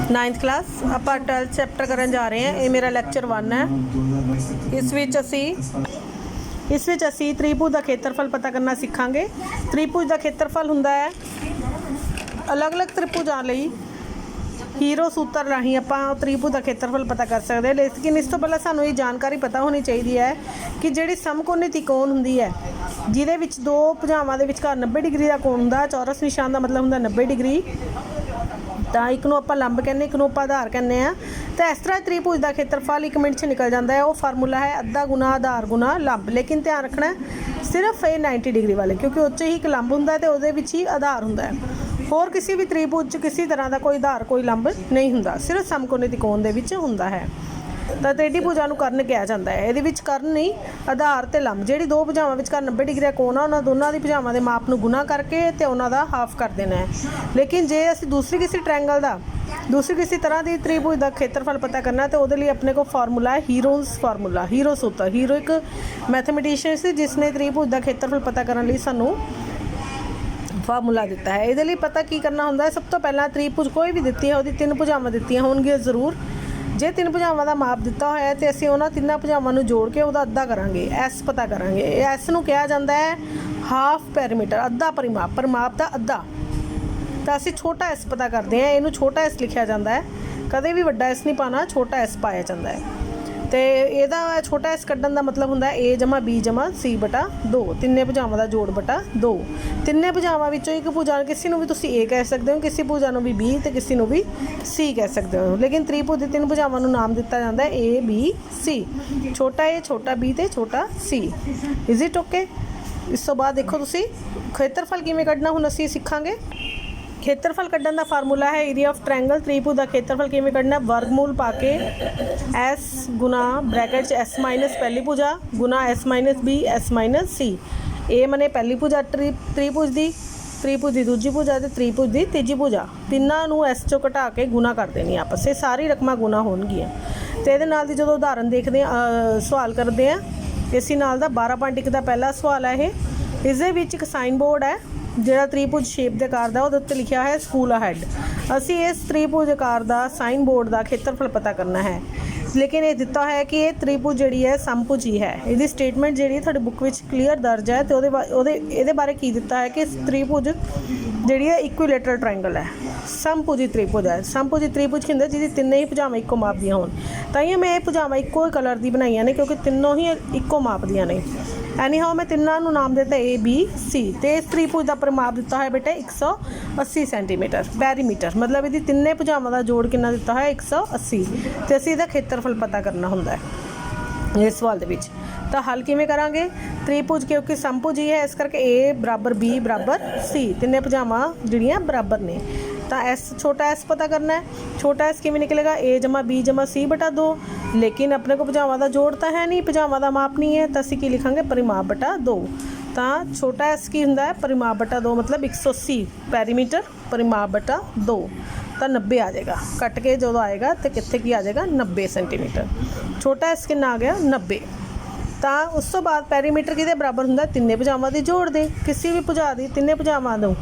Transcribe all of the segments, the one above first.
9th class आप 12th chapter करन जा रहे हैं। ये मेरा लैक्चर 1 है। इस विच असी त्रिभुज का खेत्रफल पता करना सीखांगे। त्रिभुज का खेत्रफल हुंदा है अलग अलग त्रिभुजां लई हीरो सूत्र राही आपां त्रिभुज का खेत्रफल पता कर सकते हैं। लेकिन इस तो पहले सानू ये जानकारी पता होनी चाहिए है कि जिहड़ी समकोणी त्रिकोण हुंदी है जिहदे विच दो भुजावां दे विचकार 90 डिग्री का कोण हुंदा। चौरस निशान का मतलब हुंदा 90 डिग्री। तो एक नूं आपां लंब कहने, एक नूं आपां आधार कहने आ। तो इस तरह त्रिभुज का खेत्रफल 1 मिनट निकल जाता है। वो फार्मूला है अद्धा गुना आधार गुना लंब। लेकिन ध्यान रखना सिर्फ ये 90 डिग्री वाले, क्योंकि उस ही एक लंब हुंदा ते उहदे विच ही आधार हुंदा है। होर किसी भी त्रिभुज किसी तरह का कोई आधार कोई लंब नहीं हुंदा, सिर्फ समकोणी त्रिकोण दे विच हुंदा है। तो टेढ़ी भुजा नूं कर्ण कहा जाता है। ये कर्ण नहीं आधार ते लंब जिहड़ी दो भुजावां विचकार 90 डिग्री का कोण आ उन्हां दोनों की भुजावां के माप नूं गुना करके ते उन्हां दा हाफ कर देना है। लेकिन जे असीं दूसरी किसी ट्रायंगल का दूसरी किसी तरह की त्रिभुज का खेत्रफल पता करना तो वो अपने को फार्मूला है हीरोज़ फार्मूला, हीरो सूत्र। हीरो एक मैथमेटिशियन से जिसने त्रिभुज का खेत्रफल पता करने लई सानूं फार्मूला दिता है। ये पता की करना होंदा है, सब तो पहला त्रिभुज कोई भी दी है वो 3 भुजावां दित्तियां होणगीਆਂ जरूर। जे 3 भुजावां का माप दिता होया तो असीं उन्हां 3 भुजावां नूं जोड़ के उहदा अद्धा करांगे, एस पता करांगे। एस नूं कहा जाता है हाफ पैरीमीटर, अद्धा परिमाप, परिमाप का अद्धा। तो असीं छोटा एस पता करते हैं, इनू छोटा एस लिखा जाता है, कदे भी वड्डा एस नहीं पाना, छोटा एस पाया जाता है। तो यदा छोटा एस कड्ढन का मतलब होंदा ए जमा बी जमा सी बटा 2, तिन्ने भुजावां का जोड़ बटा 2। तिन्ने भुजावां विचों एक भुजा किसी नूं भी तुसीं ए कह सकते हो, किसी भुजा नूं भी बी तो किसी नूं भी सी कह सकते हो। लेकिन त्रिभुज दी 3 भुजावां नूं नाम दिता जाता है ए बी सी, छोटा ए छोटा बी ते छोटा सी। Is it okay? इस तो बाद देखो तुसीं खेत्रफल किवें कड्ढना हुण असीं सिखांगे। खेत्रफल कड्ढन का फार्मूला है एरिया ऑफ ट्रायंगल। त्रिभुज का खेत्रफल किवें कड्ढना, वर्गमूल पाके एस गुना ब्रैकेट एस माइनस पहली भुजा गुना s minus b s minus c. A मने पहली भुजा त्रिभुज की दूजी भुजा ते त्रिभुज की तीजी भुजा, तिन्नां नूं एस चों घटा के गुना कर देनी आपस से, सारी रकमां गुना होणगीਆਂ। तो ये नाल दी जदों उदाहरण देखते हैं सवाल करते हैं इसी नाल दा 12.1 का पहला सवाल है। ये इस दे विच एक साइन बोर्ड है जिहड़ा त्रिभुज शेप दे आकार दा, उहदे उत्ते लिखिया है स्कूल अहेड। असी इस त्रिभुज आकार दा साइन बोर्ड का खेत्रफल पता करना है। लेकिन ये दिता है कि ये त्रिभुज जिहड़ी है समभुज ही है। इसकी स्टेटमेंट जिहड़ी तुहाडी बुक विच क्लीयर दर्ज है। तो इहदे बारे की दिता है कि त्रिभुज जिहड़ी है इक्विलेटरल ट्रायंगल है, समभुजी त्रिभुज है। समभुजी त्रिभुज हुंदे जिहदी तिन्ने ही भुजावां इक्को माप दियां होण। ताइयों मैं ये भुजावां इक्को कलर दी बनाईयां ने क्योंकि तीनों ही इक्को माप दियां ने। एनी हाउ मैं तिन्नां नूं नाम दिता ए बी सी। तो इस त्रिभुज का परिमाप दिता है बेटे 180 सेंटीमीटर पैरीमीटर, मतलब यदि तिन्ने भुजावां का जोड़ कितना दिता है 180। तो असीं इहदा खेत्रफल पता करना हुंदा है इस सवाल दे विच। तो हल किवें करांगे, त्रिभुज क्योंकि समभुज ही है इस करके ए बराबर बी बराबर सी, तिन्ने भुजावां जिहड़ियां बराबर ने। तो एस छोटा एस पता करना है। छोटा एस किवें निकलेगा, ए जमा बी जमा सी बटा 2। लेकिन अपने को भुजावां का जोड़ तो है नहीं, भुजावां का माप नहीं है, तो असीं की लिखांगे परिमाप बटा 2। तो छोटा एस की हुंदा है परिमाप बटा 2, मतलब 180 पैरीमीटर परिमाप बटा 2। तो 90 आ जाएगा, कट के जो आएगा तो कितने की आ जाएगा 90 सेंटीमीटर। छोटा एस कितना आ गया 90। तो उस तो बाद पैरीमीटर किहदे बराबर हुंदा, तिन्ने भुजावां दे जोड़ दे। किसी भी भुजा दी तिन्ने भुजावां नूं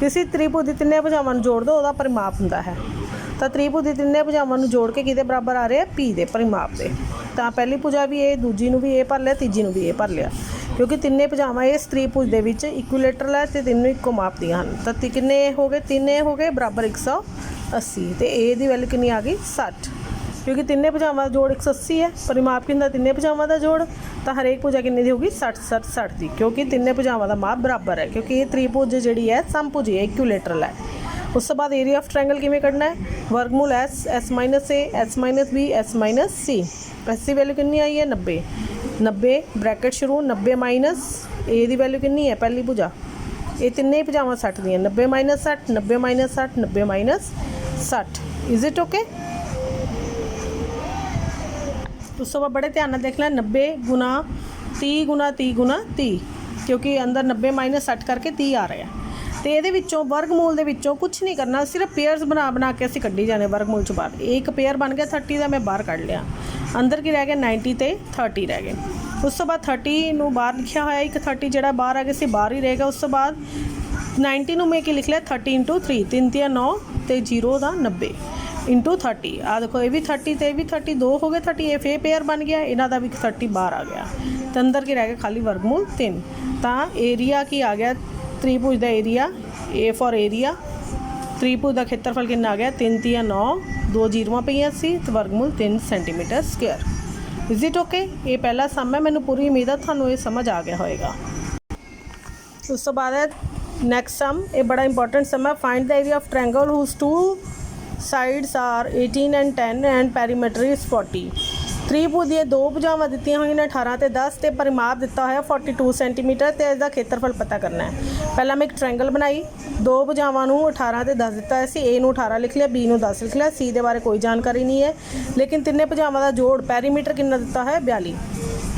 किसी त्रिभुज की तिन्ने भुजावां नूं जोड़ दो, उहदा परिमाप हुंदा है। तो त्रिभुज की तिन्ने भुजावां नूं जोड़ के किहदे बराबर आ रहे हैं पी दे परिमाप दे। तो पहली भुजा भी ए, दूजी नूं भी ए भर लिया, तीजी नूं भी ए भर लिया, क्योंकि तिन्ने भुजावां इस त्रिभुज दे विच इक्विलेटरल है तो तीनों इक्को माप दियां हन। तो किन्ने हो गए, 3 हो गए बराबर 180। तो ए दी वैल्यू कितनी आ गई 60, क्योंकि तिन्ने भुजावां का जोड़ 180 है, परिमाप कितना तिन्ने भुजावां का जोड़। तो हरेक भुजा कितनी दी होगी 60 दी, क्योंकि तिन्ने भुजावां का माप बराबर है, क्योंकि ये त्रिभुज जिहड़ी है समभुज है इक्विलेटरल है। उस तो बाद एरिया ऑफ ट्रायंगल किवें कढना है, वर्गमूल s s minus a s minus b s minus c. S की वैल्यू कितनी आई है 90 ब्रैकेट शुरू 90 माइनस ए की वैल्यू कितनी है पहली भुजा, ये तिन्ने ही भुजावां 60 दियां, 90 minus 60 90 minus 60 90 minus 60। Is it okay? उस तो बाद बड़े ध्यान नाल देखना 90 गुना 30 गुना 30 गुना 30, क्योंकि अंदर 90 माइनस 60 करके 30 आ रहा है। तो ये विचों वर्गमूल दे विचों कुछ नहीं करना, सिर्फ पेयर्स बना बना के असीं कड्ढी जाने वर्गमूल चों बाहर। एक पेयर बन गया 30 का, मैं बाहर कढ़ लिया, अंदर की रह गया 90 ते 30 रह गए। उस तो बाद 30 नूं बाहर लिखा होया, एक 30 जिहड़ा बाहर आ गया सी बाहर ही रहेगा। उस तो बाद 90 नूं मैं की लिख लिया 30 × 3 3 3 9 ते 0 दा 90। इंटू 30 आ देखो, ये भी 30 तो ये भी 30, 2 हो गए 30, ये फिर पेयर बन गया, इन्हों का भी 30 बाहर आ गया। तो अंदर की रह गया खाली वर्गमूल 3। तो एरिया की आ गया त्रिभुज का एरिया, ए फॉर एरिया, त्रिभुज का खेत्रफल कितना आ गया 3 3 9, 2 जीरोआं पईयां सी ते वर्गमूल 3 centimetre square. Is it okay? ये पहला सम है, मैंने पूरी उम्मीद है थानू ये समझ आ गया होएगा। उस तो बाद है नैक्सट सम, ये बड़ा इंपॉर्टेंट सम है। Find the area of triangle whose 2 sides are 18 and 10 and perimeter is 40। त्रिभुज ਦੀਆਂ दो भुजावां दित्तियां होईयां ने 18 ਤੇ 10 ਤੇ परिमाप दिता होया 42 सेंटीमीटर ਤੇ इसका खेत्रफल पता करना है। पहला मैं एक ट्रायंगल बनाई, दो भुजावां नूं 18 ਤੇ 10 दिता है, ए नूं 18 लिख लिया, बी नूं 10 लिख लिया, सी दे बारे कोई जानकारी नहीं है, लेकिन तिन्ने भुजावां दा जोड़ पैरीमीटर कितना दिता है 42।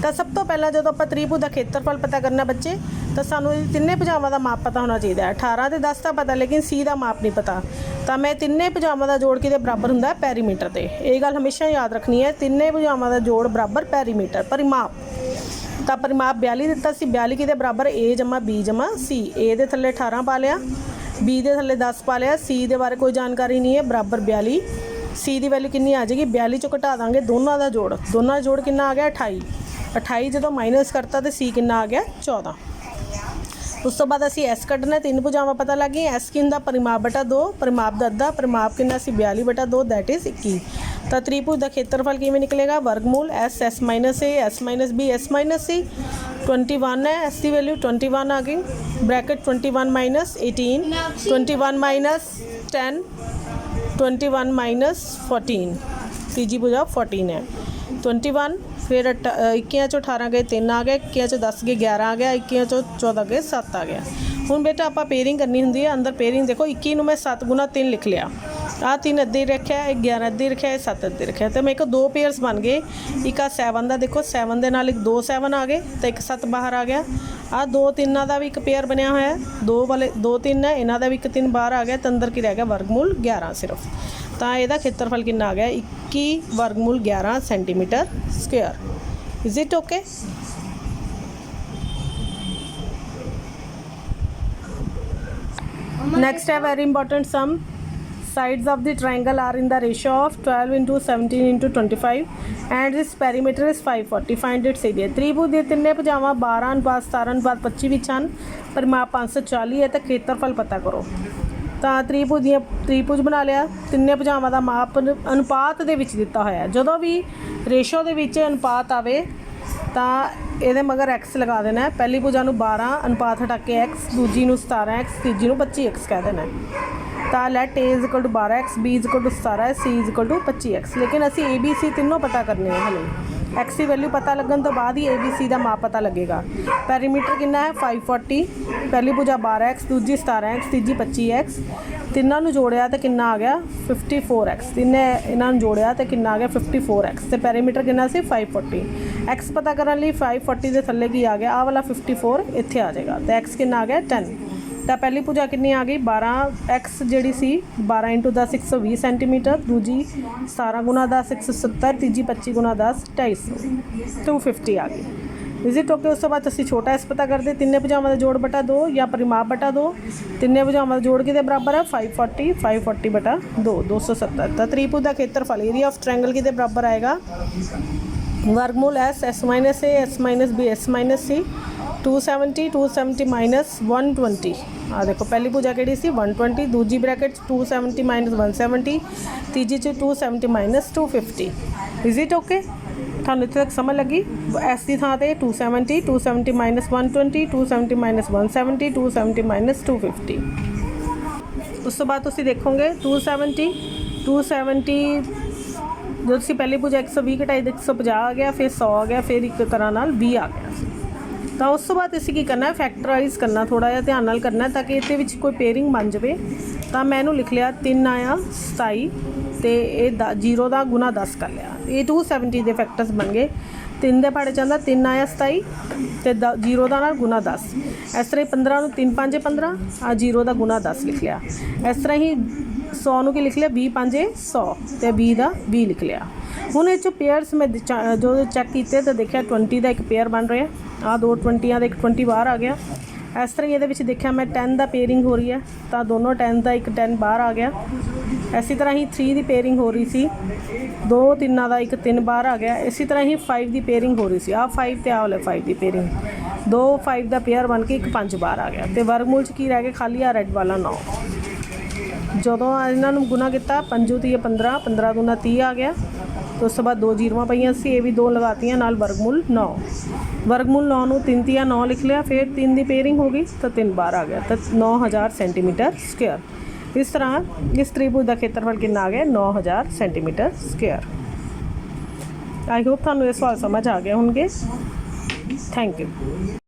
तो सब तो पहला जो आप त्रिभुज का खेत्रफल पता करना बच्चे, तो सानू तिन्ने भुजावां का माप पता होना चाहिए। 18 ते 10 का पता, लेकिन सी का माप नहीं पता। तो मैं तिन्ने भुजावां का जोड़ किहदे बराबर हुंदा पैरीमीटर ते, ये गल हमेशा याद रखनी है। तिन्ने भुजावां का जोड़ बराबर पैरीमीटर, परिमाप। तो परिमाप 42 दिता सी, 42 किहदे बराबर ए जमा बी जमा सी। ए दे थल्ले 18 पा लिया, बी दे थल्ले 10 पा लिया, सी दे बारे कोई जानकारी नहीं है, बराबर 42। सी की वैल्यू कितनी आ जाएगी 42 चो घटा देंगे दोनों का जोड़, दोनों का जोड़ कितना आ गया 28। 28 जो माइनस करता तो सी कितना आ गया 14। उस तो बाद असी एस कढ़ना, 3 भुजावां पता लग गई। एस की परिमाप बटा 2, परिमाप का अद्धा, परिमाप कितना सी 42 बटा 2 दैट इज़ 21। तो त्रिभुज का खेत्रफल किवें निकलेगा, वर्गमूल s s minus a s minus b s minus c. 21 है, एस की वैल्यू 21 आ गई, ब्रैकेट 21 माइनस 18, 21 माइनस 10, 21 माइनस 14, तीजी भुजा 14 है। 21 फिर 21 चो 18 गए 3 आ गए, 21 चो 10 गए 11 आ गया, 21 चो 14 गए 7 आ गया। हुण बेटा आप पेयरिंग करनी होंगी है, अंदर पेयरिंग देखो 21 नूं मैं 7 गुना 3 लिख लिया, आ 3 अद्धे रखा है, 11 अद्धे रखा है, 7 अद्धे रखा है, तो मेरे को 2 पेयर्स बन गए। एक आ 7 का देखो 7 के नाल एक 2 7 आ गए, तो एक 7 बाहर आ गया। आ 2 3 का भी एक पेयर बनया होया, 2 वाले 2 3 है, इन्हों का भी एक 3 बाहर आ गया, तो अंदर की रह गया वर्गमूल 11 सिर्फ। तो यदा खेत्रफल कितना आ गया 21 वर्गमूल 11 centimetre square. Is it okay? Next है very important sum. Sides of the triangle are in the ratio of 12 into 17 into 25 and is perimeter is 540। Find its area. त्रिभुज दी तिन्ने भुजावां 12 अनुपात 17 अनुपात 25 विच हन, परिमाप 540 है, तो खेत्रफल पता करो। तो त्रिभुज बना लिया, तिन्ने भुजावां दा माप अनुपात दे विच दिता होया। जदों भी रेशो दे विच अनुपात आवे तो ये मगर एक्स लगा देना है। पहली भुजा नूं 12 अनुपात हटा के एक्स, दूजी नूं 17 एक्स, तीजी नूं 25 एक्स कह देना है। तो let a is equal to 12 x, b is equal to 17, c is equal to 25 x. लेकिन असी ए बी सी तीनों पता करने हैं हले। एक्स की वैल्यू पता लगन तो बाद ही ए बी सी का माप पता लगेगा। पैरीमीटर कितना है 540, पहली भुजा 12 एक्स, दूजी 17 एक्स, तीजी 25 एक्स, तिन्हों नूं जोड़िया तो कितना आ गया 54 एक्स। तिन्ने इन्हों जोड़िया तो कितना आ गया 54 एक्स। तो पैरीमीटर कितना सी 540। एक्स पता करने लिए 540 के थल्ले की आ गया आ वाला 54 इत्थे आ जाएगा। तो एक्स कितना आ गया 10। तो पहली भुजा कितनी आ गई 12 एक्स जी सी 12 into 10 120 सेंटीमीटर, दूजी 17 गुना 10 170, तीजी 25 गुना 10 250, 250 आ गई। Is it okay? उस तो बाद असी छोटा एस पता करते, तिन्ने भुजावां दा जोड़ बटा 2 या परिमाप बटा 2। तिन्ने भुजावां दा जोड़ किहदे बराबर है 540 बटा 2 270। तो त्रिभुज का खेत्रफल एरिया ऑफ ट्रायंगल किहदे बराबर आएगा, वर्गमूल s s minus a s minus b s minus c. 270 minus 120, आ देखो पहली भुजा केड़ी सी 120, दूजी ब्रैकेट 270 माइनस 170, तीजी च 270 माइनस 250। Is it okay? थानू इत्थे तक समझ लगी? एस की थां ते 270 माइनस 120, 270 माइनस 170, 270 माइनस 250। उस तो बाद तुसीं देखोगे 270 जो तुसीं पहली भुजा 120 घटाई 150 आ गया, फिर 100 आ गया, फिर एक तरह नाल 20 आ गया। तो उस तो बाद असीं की करना है फैक्टराइज करना, थोड़ा जिहा ध्यान नाल करना है ताकि इहदे विच कोई पेयरिंग बन जाए। तो मैं इहनूं लिख लिया 3 आया 27 तो ये 0 का गुना 10 कर लिया, ये 270 के फैक्टर्स बन गए। 3 के पहाड़े चाहता 3 आया 27 तो 0 का नाल गुना 10। इस तरह 15 3 5 15 आ 0 का गुना 10 लिख लिया। इस तरह ही 100 नूं की लिख लिया 20 5 100 तो 20 का 20 लिख लिया। हुण इह चो पेयर्स मैं जो चैक किए तो देखा 20 का एक पेयर बन रहा, आ 2 20 का एक 20 बाहर आ गया, इस तरह ये देखा मैं 10 का पेयरिंग हो रही है तो दोनों 10 का एक 10 बाहर आ गया। इसी तरह ही 3 की पेयरिंग हो रही सी, 2 3 का एक 3 बाहर आ गया। इसी तरह ही 5 की पेयरिंग हो रही सी, आ 5 तो आ वाले 5 की पेयरिंग, 2 5 का पेयर बन के एक 5 बाहर आ गया। तो वर्गमूल च की रह गया खाली आ रेड वाला 9। जदों इन्हों गुना किया 5 3 15, 15 दूना 30 आ गया। तो उस बाद 2 जीरों पईयां सी, ये भी 2 लगातियां नाल वर्गमूल 9। वर्गमूल 9 नूं 3 3 9 लिख लिया, फिर 3 की पेयरिंग हो गई तो 3 बाहर आ गया, तो 9000 सेंटीमीटर स्क्वेयर। इस तरह इस त्रिभुज का खेत्रफल कितना आ गया 9000 सेंटीमीटर स्क्वेयर। आई होप तुहानूं ये सवाल समझ आ गए होंगे। Thank you.